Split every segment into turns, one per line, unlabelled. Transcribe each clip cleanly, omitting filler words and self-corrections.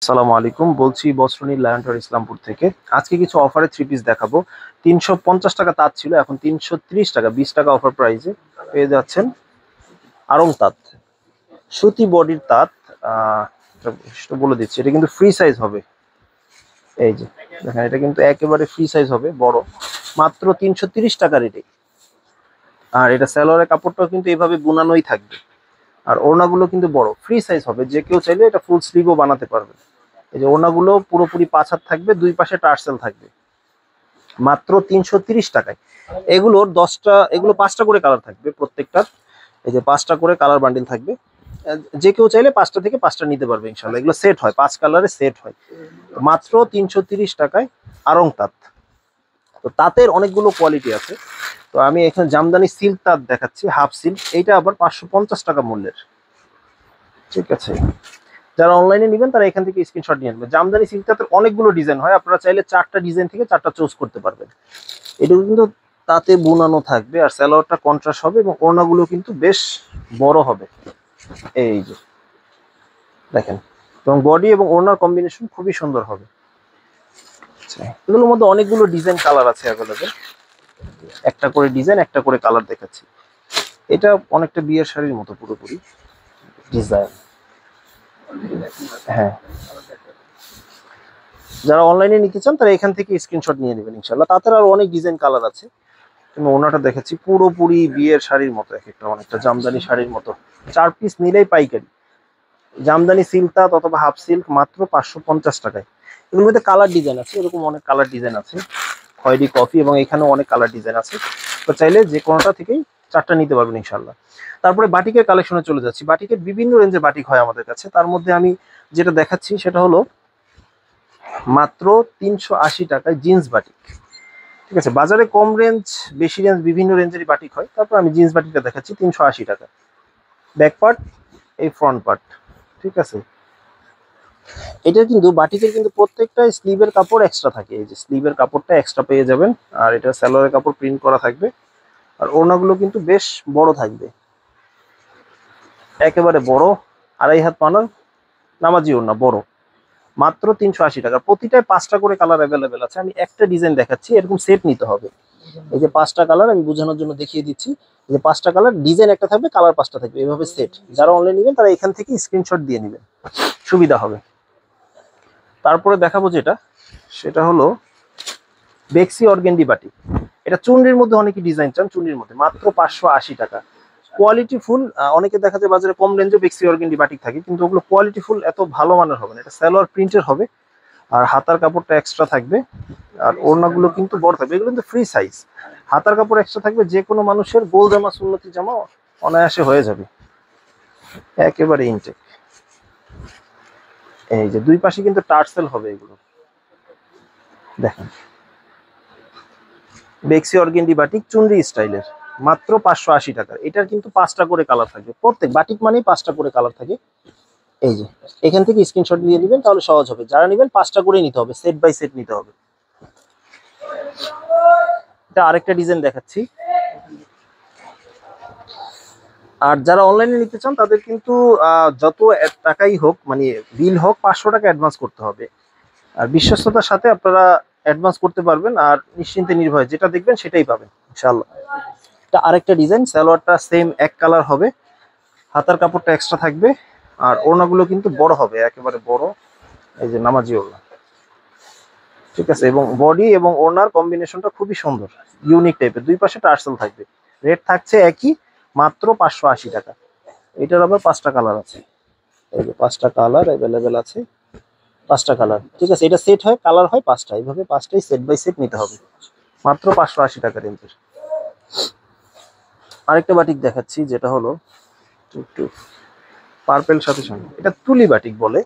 আসসালামু আলাইকুম, বলছি বস্ত্রনীল লায়ন্টর ইসলামপুর থেকে। আজকে কিছু অফারে থ্রি পিস দেখাবো। 350 টাকা তাঁত ছিল, এখন 330 টাকা, 20 টাকা অফার প্রাইসে পেয়ে যাচ্ছেন আড়ং তাঁত, সুতি বডির তাঁত। এটা বৈশিষ্ট্য বলে দিচ্ছি, এটা কিন্তু ফ্রি সাইজ হবে। এই যে দেখেন, এটা কিন্তু একেবারে ফ্রি সাইজ হবে, বড়, মাত্র 330 টাকা রেটে। আর এটা সালোয়ারের কাপড়টাও কিন্তু এইভাবে বুনানোই থাকবে। আর ওড়নাগুলো কিন্তু বড়, ফ্রি সাইজ হবে, যে কেউ চাইলে এটা ফুল স্লিভও বানাতে পারবে। এই যে ওড়নাগুলো পুরোপুরি 5 হাত থাকবে, দুই পাশে টার্সেল থাকবে, মাত্র 330 টাকায়। এগুলোর 10টা, এগুলো 5টা করে কালার থাকবে প্রত্যেকটার। এই যে 5টা করে কালার বান্ডিল থাকবে, যে কেউ চাইলে 5টা থেকে 5টা নিতে পারবে ইনশাল্লাহ। এগুলো সেট হয়, 5 কালারে সেট হয়, মাত্র 330 টাকায় আড়ং তাঁত। তো তাঁতের অনেকগুলো কোয়ালিটি আছে। তো আমি এখানে জামদানি সিল্ক তাঁত দেখাচ্ছি, হাফ সিল্ক, এইটা আবার 550 টাকা মূল্যের। ঠিক আছে, যারা অনলাইনে নেবেন তারা এখান থেকে স্ক্রিনশট নিয়ে নেবেন। জামদানি সিল্কটাতে অনেকগুলো ডিজাইন হয়, আপনারা চাইলে 4টা ডিজাইন থেকে 4টা চুজ করতে পারবেন। এটুকু কিন্তু তাতে বুনানো থাকবে, আর সালোয়ারটা কন্ট্রাস্ট হবে, এবং ওড়নাগুলো কিন্তু বেশ বড় হবে। এই যে দেখেন, এবং বডি এবং ওড়নার কম্বিনেশন খুবই সুন্দর হবে। এগুলোর মধ্যে অনেকগুলো ডিজাইন কালার আছে অ্যাভেলেবেল, একটা করে ডিজাইন, একটা করে কালার দেখাচ্ছি। এটা অনেকটা বিয়ের শাড়ির মতো পুরোপুরি ডিজাইন। হ্যাঁ, যারা অনলাইনে নিতে চান তারা এখান থেকে স্ক্রিনশট নিয়ে নেবেন ইনশাল্লাহ। তাতে আর অনেক ডিজাইন কালার আছে। তুমি ওনাটা দেখাচ্ছি, পুরোপুরি বিয়ের শাড়ির মতো, এক একটা অনেকটা জামদানি শাড়ির মতো। 4 পিস নিলেই পাইকারি। জামদানি সিল্ক তাঁত অথবা হাফ সিল্ক, মাত্র 550 টাকায়। এগুলোর মধ্যে কালার ডিজাইন আছে, এরকম অনেক কালার ডিজাইন আছে, খয়েরি, কফি, এবং এখানেও অনেক কালার ডিজাইন আছে। তো চাইলে যে কোনোটা থেকেই 4টা নিতে পারবেন ইনশাল্লাহ। তারপরে বাটিকের কালেকশনে চলে যাচ্ছি। বাটিকের বিভিন্ন রেঞ্জের বাটিক হয় আমাদের কাছে, তার মধ্যে আমি যেটা দেখাচ্ছি সেটা হলো মাত্র 380 টাকায় জিন্স বাটিক। ঠিক আছে, বাজারে কম রেঞ্জ, বেশি রেঞ্জ, বিভিন্ন রেঞ্জেরই বাটিক হয়। তারপর আমি জিন্স বাটিকটা দেখাচ্ছি 380 টাকা। ব্যাক পার্ট, এই ফ্রন্ট পার্ট। ঠিক আছে, এটা কিন্তু বাটিকের কিন্তু প্রত্যেকটা স্লিভের কাপড় এক্সট্রা থাকে। এই যে স্লিভের কাপড়টা এক্সট্রা পেয়ে যাবেন, আর এটা সালোয়ারের কাপড় প্রিন্ট করা থাকবে। আর ওড়নাগুলো কিন্তু বেশ বড় থাকবে, একেবারে বড়, 2.5 হাত পানার নামাজি ওড়না, বড়, মাত্র 380 টাকা। প্রতিটায় 5টা করে কালার অ্যাভেলেবেল আছে। আমি একটা ডিজাইন দেখাচ্ছি, এরকম সেট নিতে হবে। এই যে 5টা কালার আমি বোঝানোর জন্য দেখিয়ে দিচ্ছি। এই যে 5টা কালার, ডিজাইন একটা থাকবে, কালার 5টা থাকবে, এভাবে সেট। যারা অনলাইন নেবেন তারা এখান থেকে স্ক্রিনশট দিয়ে নেবেন, সুবিধা হবে। তারপরে দেখাবো যেটা, সেটা হলো বেক্সি অর্গেন্ডি বাটি। এটা চুনরির মধ্যে অনেকে ডিজাইন চান, চুনরির মধ্যে মাত্র 580 টাকা। Quality full. অনেকে দেখা যায় বাজারে কম রেঞ্জে বেক্সি অর্গেন্ডি বাটিক থাকে, কিন্তু ওগুলো কোয়ালিটি ফুল এত ভালো মানের হবে না। এটা সালোয়ার প্রিন্টের হবে, আর হাতার কাপড়টা এক্সট্রা থাকবে, আর ওড়নাগুলো কিন্তু বড় থাকবে। এগুলো কিন্তু ফ্রি সাইজ, হাতার কাপড় এক্সট্রা থাকবে, যে কোনো মানুষের গোল জামা, সুন্নতি জামা অনায়াসে হয়ে যাবে, একেবারে ইনটেক। এই যে দুই পাশে কিন্তু টার্সেল হবে এগুলো, দেখেন, বেক্সি অর্গেন্ডি বাটিক চুনরি স্টাইলের, মাত্র 580 টাকা। এটার কিন্তু 5টা করে কালার থাকবে, প্রত্যেক বাটিক মানেই 5টা করে কালার থাকে। এই যে এখান থেকে স্ক্রিনশট দিয়ে নেবেন, তাহলে সহজ হবে। যারা নেবেন 5টা করে নিতে হবে, সেট বাই সেট নিতে হবে। এটা আরেকটা ডিজাইন দেখাচ্ছি। আর যারা অনলাইনে নিতে চান তাদের কিন্তু যত টাকাই হোক, মানে বিল হোক, 500 টাকা অ্যাডভান্স করতে হবে। আর বিশ্বস্ততার সাথে আপনারা অ্যাডভান্স করতে পারবেন, আর নিশ্চিন্তে নির্ভয়ে যেটা দেখবেন সেটাই পাবেন ইনশাআল্লাহ। এটা আরেকটা ডিজাইন, সালোয়ারটা সেম এক কালার হবে, হাতার কাপড়টা এক্সট্রা থাকবে, আর ওড়নাগুলো কিন্তু বড় হবে, একেবারে বড়। এই যে নামাজি ওড়না। ঠিক আছে, এবং বডি এবং ওড়নার কম্বিনেশনটা খুবই সুন্দর, ইউনিক টাইপের, দুই পাশে টার্সেল থাকবে। রেট থাকছে একই, মাত্র 580 টাকা। এটার আবার 5টা কালার আছে। এই যে 5টা কালার অ্যাভেলেবেল আছে, 5টা কালার। ঠিক আছে, এটা সেট হয়, কালার হয় 5টা, এইভাবে 5টাই সেট বাই সেট নিতে হবে, মাত্র 580 টাকা রেঞ্জের। আরেকটা বাটিক দেখাচ্ছি, যেটা হলো একটু পার্পেল সাথে সঙ্গে, এটা তুলি বাটিক বলে।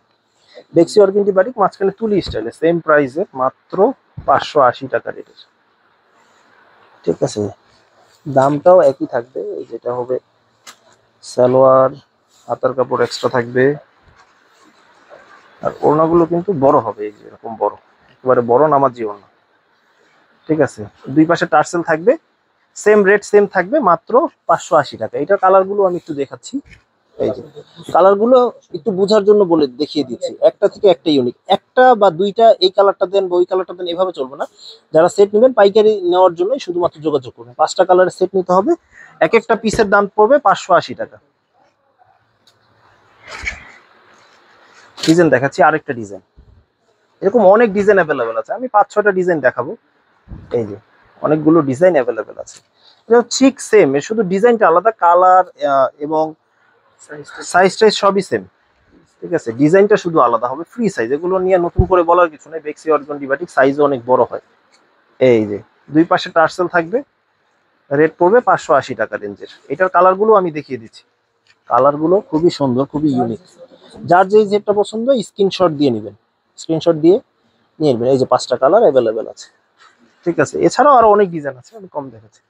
বেক্সি অর্গেন্ডি বাটিক, মাঝখানে তুলি স্টাইলে, সেম প্রাইসে, মাত্র 580 টাকা রেটের। ঠিক আছে, দামটাও একই থাকবে। এই যেটা হবে সালোয়ার, হাতার কাপড় এক্সট্রা থাকবে, আর ওড়নাগুলো কিন্তু বড় হবে, এই যে এরকম বড়, একেবারে বড় নামাজি ওড়না। ঠিক আছে, দুই পাশে টার্সেল থাকবে, সেম রেট সেম থাকবে, মাত্র 580 টাকা। এটার কালারগুলো আমি একটু দেখাচ্ছি। এই যে কালারগুলো একটু বোঝার জন্য বলে দেখিয়ে দিচ্ছি, একটা থেকে একটা ইউনিক, একটা বা দুইটা এই কালারটা দেন বা ওই কালারটা দেন এভাবে চলবে না। যারা সেট নেবেন পাইকারি নেওয়ার জন্য শুধুমাত্র যোগাযোগ করবেন। 5টা কালারের সেট নিতে হবে, এক একটা পিসের দাম পড়বে 580 টাকা। ডিজাইন দেখাচ্ছি, আরেকটা ডিজাইন, এরকম অনেক ডিজাইন অ্যাভেলেবেল আছে, আমি 5-6টা ডিজাইন দেখাবো। এই যে অনেকগুলো ডিজাইন অ্যাভেলেবেল আছে, এটা ঠিক সেম, এর শুধু ডিজাইনটা আলাদা, কালার এবং সাইজ টাইজ সবই সেম। ঠিক আছে, ডিজাইনটা শুধু আলাদা হবে, ফ্রি সাইজ, এগুলো নিয়ে নতুন করে বলার কিছু নেই। বেক্সি অর্গানডি বাটিক সাইজও অনেক বড় হয়। এই যে দুই পাশে টার্সেল থাকবে, রেট পড়বে 580 টাকা রেঞ্জের। এটার কালারগুলো আমি দেখিয়ে দিচ্ছি, কালারগুলো খুবই সুন্দর, খুবই ইউনিক। যার যেই যেটা পছন্দ স্ক্রিনশট দিয়ে নেবেন, স্ক্রিনশট দিয়ে নিয়ে নেবেন। এই যে 5টা কালার অ্যাভেলেবেল আছে। ঠিক আছে, এছাড়াও আরো অনেক ডিজাইন আছে, আমি কম দেখাচ্ছি।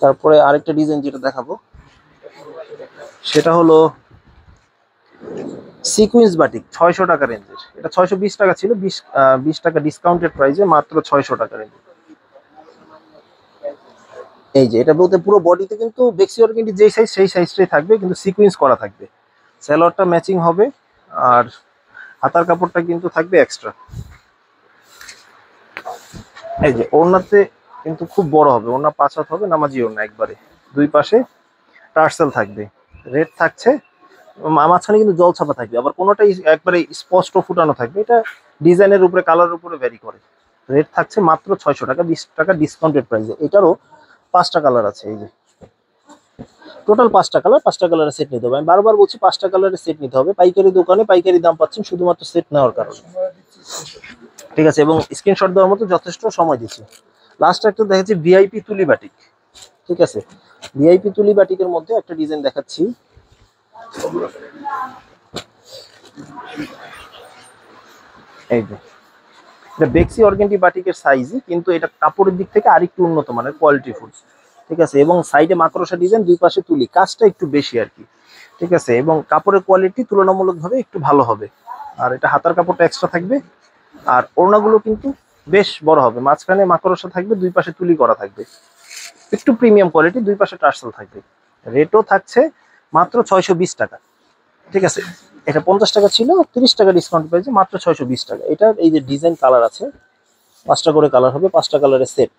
তারপরে আরেকটা ডিজাইন যেটা দেখাবো সেটা হলো সিকুয়েন্স বাটিক, 600 টাকা রেঞ্জের। এটা 620 টাকা ছিল, 20 টাকা ডিসকাউন্টেড প্রাইসে মাত্র 600 টাকা রেঞ্জ। এই যে এটা বলতে পুরো বডিতে কিন্তু বেক্সি অর্গানডি যেই সাইজ সেই সাইজটাই থাকবে, কিন্তু সিকুয়েন্স করা থাকবে, সালোয়ারটা ম্যাচিং হবে, আর হাতার কাপড়টা কিন্তু থাকবে এক্সট্রা। এই যে ওড়নাতে কিন্তু খুব বড় হবে, ওড়না 5 হাত হবে, নামাজি ওড়না একবারে, দুই পাশে টার্সেল থাকবে, রেড থাকছে, মাঝখানে কিন্তু জল ছাপা থাকবে, আবার কোনোটাই একবারে স্পষ্ট ফুটানো থাকবে। এটা ডিজাইনের উপরে কালারের উপরে ভ্যারি করে। রেট থাকছে মাত্র 600 টাকা, 20 টাকা ডিসকাউন্টেড প্রাইসে। এটারও 5টা কালার আছে। এই যে টোটাল 5টা কালার, 5টা কালারের সেট নিতে হবে। আমি বারবার বলছি 5টা কালারের সেট নিতে হবে, পাইকারি দোকানে পাইকারি দাম পাচ্ছেন শুধুমাত্র সেট নেওয়ার কারণে। ঠিক আছে, এবং স্ক্রিনশট দেওয়ার মতো যথেষ্ট সময় দিচ্ছি। লাস্ট একটা দেখাচ্ছি ভিআইপি তুলি বাটিক। ঠিক আছে, ভিআইপি তুলি বাটিকের মধ্যে একটা ডিজাইন দেখাচ্ছি। এই যে এটা বেক্সি অর্গানডি বাটিকের সাইজই, কিন্তু এটা কাপড়ের দিক থেকে আরেকটু উন্নত মানের, কোয়ালিটি ফুড। ঠিক আছে, এবং সাইডে মাকড়সা ডিজাইন, দুই পাশে তুলি, কাজটা একটু বেশি আর কি। ঠিক আছে, এবং কাপড়ের কোয়ালিটি তুলনামূলকভাবে একটু ভালো হবে। আর এটা হাতার কাপড়টা এক্সট্রা থাকবে, আর ওড়নাগুলো কিন্তু বেশ বড় হবে, মাঝখানে মাকড়সা থাকবে, দুই পাশে তুলি করা থাকবে, একটু প্রিমিয়াম কোয়ালিটি, দুই পাশে টার্সেল থাকবে। রেটও থাকছে মাত্র 620 টাকা। ঠিক আছে, এটা 50 টাকা ছিল, 30 টাকা ডিসকাউন্ট পেয়েছে, মাত্র 620 টাকা। এটার এই যে ডিজাইন কালার আছে, 5টা করে কালার হবে, 5টা কালারের সেট।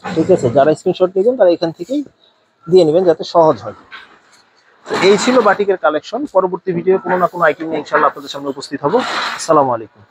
ঠিক আছে, যারা স্ক্রিনশট নেবেন তারা এখান থেকেই দিয়ে নেবেন যাতে সহজ হয়। এই ছিল বাটিকের কালেকশন। পরবর্তী ভিডিও কোনো না কোনো আইটেম নিয়ে ইনশাআল্লাহ আপনাদের সামনে উপস্থিত হব। আসসালামু আলাইকুম।